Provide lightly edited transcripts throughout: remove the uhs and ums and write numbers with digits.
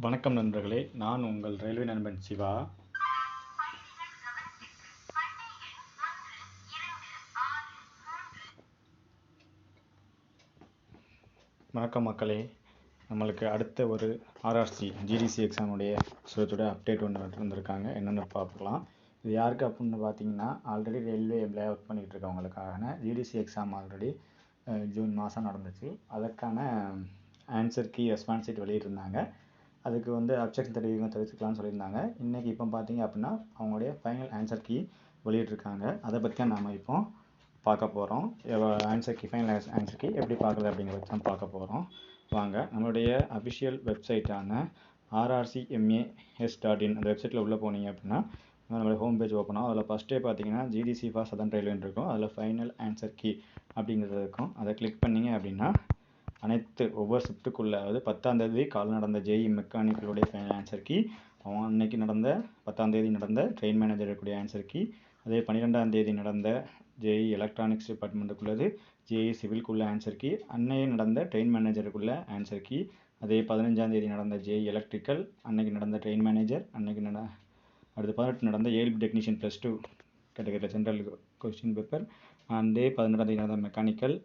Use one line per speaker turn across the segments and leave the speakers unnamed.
வணக்கம் நண்பர்களே, நான் உங்கள் ரயில்வே நண்பன் சிவா. வணக்கம் மக்களே. நம்மளுக்கு அடுத்த ஒரு ஆர்ஆர்சி ஜிடிசி எக்ஸாமுடைய ரிசல்ட்டோட அப்டேட் ஒன்று வந்திருக்காங்க. என்னென்னு பார்க்கலாம். இது யாருக்கு அப்படின்னு பார்த்தீங்கன்னா, ஆல்ரெடி ரயில்வே எம்ப்ளாயாக ஒர்க் பண்ணிகிட்டு இருக்கவங்களுக்கான ஜிடிசி எக்ஸாம் ஆல்ரெடி ஜூன் மாதம் நடந்துச்சு. அதற்கான ஆன்சர் கீ ரெஸ்பான்ஸ் ஷீட் வெளியிட்டிருந்தாங்க. அதுக்கு அப்ஜெக்ஷன் தெரிவிக்கலாம்னு சொல்லியிருந்தாங்க. இன்றைக்கி இப்போ பார்த்தீங்க அப்படின்னா அவங்களுடைய ஃபைனல் ஆன்சர் கீ வெளியிட்டிருக்காங்க. அதை பற்றி தான் நாம் இப்போ பார்க்க போகிறோம். Answer key final answer key எப்படி பார்க்குறது அப்படிங்கிறத தான் பார்க்க போகிறோம். வாங்க, நம்மளுடைய அஃபிஷியல் வெப்சைட்டான rrcmas.in அந்த வெப்சைட்டில் உள்ளே போனீங்க அப்படின்னா நம்மளுடைய ஹோம் பேஜ் ஓப்பன் ஆகும். அதில் ஃபஸ்ட்டே பார்த்தீங்கன்னா ஜிடிசி ஃபார் சதர்ன் ரயில்வேன்னு இருக்கும். அதில் ஃபைனல் ஆன்சர் கீ அப்படிங்கிறது இருக்கும். அதை கிளிக் பண்ணிங்க அப்படின்னா அனைத்து ஒவ்வொரு ஷிஃப்ட்டுக்குள்ளே, அதாவது 10ஆம் தேதி காலை நடந்த ஜேஇ மெக்கானிக்கலுடைய ஃபைனல் ஆன்சர் கீ, அன்னைக்கு நடந்த 10ஆம் தேதி நடந்த ட்ரெயின் மேனேஜருக்குடைய ஆன்சர் கீ, அதே 12ஆம் தேதி நடந்த ஜேஇ எலக்ட்ரானிக்ஸ் டிபார்ட்மெண்ட்டுக்குள்ளது, ஜேஇ சிவிலுக்குள்ள ஆன்சர் கீ, அன்னைக்கு நடந்த ட்ரெயின் மேனேஜருக்குள்ள ஆன்சர் கீ, அதே 15ஆம் தேதி நடந்த ஜேஇ எலக்ட்ரிக்கல், அன்னைக்கு நடந்த ட்ரெயின் மேனேஜர், அடுத்து 18 நடந்த ஏஎல்பி டெக்னீஷியன் +2 கேட்டகரியில் ஜென்ரல் கொஸ்டின் பேப்பர், அதே 18ஆம் தேதி நடந்த மெக்கானிக்கல்,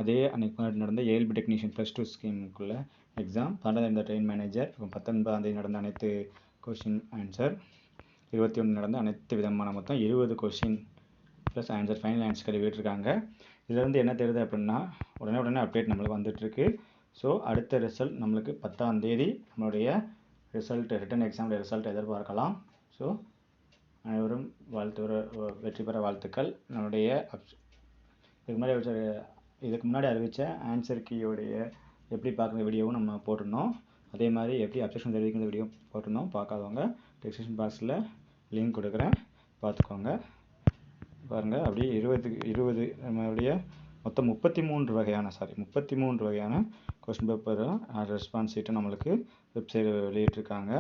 அதே அன்றைக்கி 18 நடந்த ஏஎல்பி டெக்னீஷியன் +2 ஸ்கீமுக்குள்ள எக்ஸாம், 12ஆம் நடந்த ட்ரெயின் மேனேஜர், 19ஆம் தேதி நடந்த அனைத்து கொஸ்டின் ஆன்சர், 21 நடந்த அனைத்து விதமான மொத்தம் 20 question plus answer final answer வெளியிட்டிருக்காங்க. இதிலேருந்து என்ன தெரியுது அப்படின்னா உடனே அப்டேட் நம்மளுக்கு வந்துட்டுருக்கு. ஸோ அடுத்த ரிசல்ட் நம்மளுக்கு 10ஆம் தேதி நம்மளுடைய ரிசல்ட், ரிட்டன் எக்ஸாமுடைய ரிசல்ட் எதிர்பார்க்கலாம். ஸோ அனைவரும் வெற்றி பெற வாழ்த்துக்கள். நம்மளுடைய இதுக்கு முன்னாடி அறிவித்த ஆன்சர் கீயோடைய எப்படி பார்க்குற வீடியோவும் நம்ம போட்டிருந்தோம். அதே மாதிரி எப்படி அப்ஜெக்ஷன் தெரிவிக்கிற வீடியோ போட்டிருந்தோம். பார்க்காதவங்க டிஸ்கிரிப்ஷன் பாக்ஸில் லிங்க் கொடுக்குறேன், பார்த்துக்கோங்க. பாருங்கள், அப்படியே 20 நம்மளுடைய மொத்தம் 33 வகையான கொஸ்டின் பேப்பரும் ரெஸ்பான்ஸ் ஷீட்டும் நம்மளுக்கு வெப்சைட் வெளியிட்டிருக்காங்க.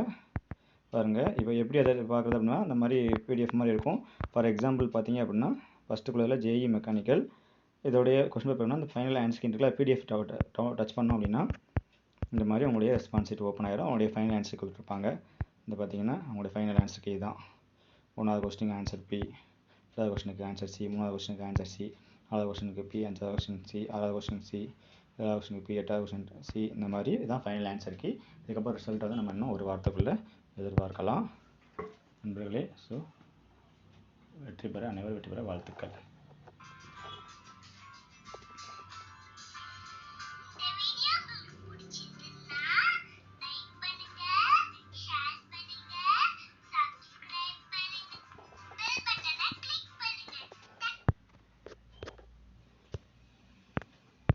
பாருங்கள், இப்போ எப்படி அதை பார்க்குறது அப்படின்னா இந்த மாதிரி பிடிஎஃப் மாதிரி இருக்கும். ஃபார் எக்ஸாம்பிள் பார்த்தீங்க அப்படின்னா ஃபஸ்ட்டுக்குள்ளதில் ஜேஇ மெக்கானிக்கல் இதோடைய கொஸ்டின் பேப்பர்னா அந்த final answer key PDF touch பண்ணோம் அப்படின்னா இந்த மாதிரி உங்களுடைய ரெஸ்பான்ஸ் ஷீட் ஓப்பன் ஆகிடும். அவங்களுடைய ஃபைனல் ஆன்சர் கொடுத்துருப்பாங்க. இந்த பார்த்தீங்கன்னா அவங்களுடைய ஃபைனல் ஆன்சர் கீ தான். 1வது கொஸ்டினுக்கு ஆன்சர் பி, 2வது கொஸ்டினுக்கு ஆன்சர் சி, 3வது கொஸ்டினுக்கு ஆன்சர் சி, 4வது கொஸ்டினுக்கு பி, 5வது கொஸ்டின் சி, 6வது கொஸ்டின் சி, 7வது கொஸ்டினுக்கு பி, 8வது கொஸ்டின் சி. இந்த மாதிரி இதுதான் ஃபைனல் ஆன்சர் கீ. இதுக்கப்புறம் ரிசல்ட் நம்ம இன்னும் ஒரு வாரத்துக்குள்ளே எதிர்பார்க்கலாம் நண்பர்களே. ஸோ அனைவரும் வெற்றி பெற வாழ்த்துக்கள்.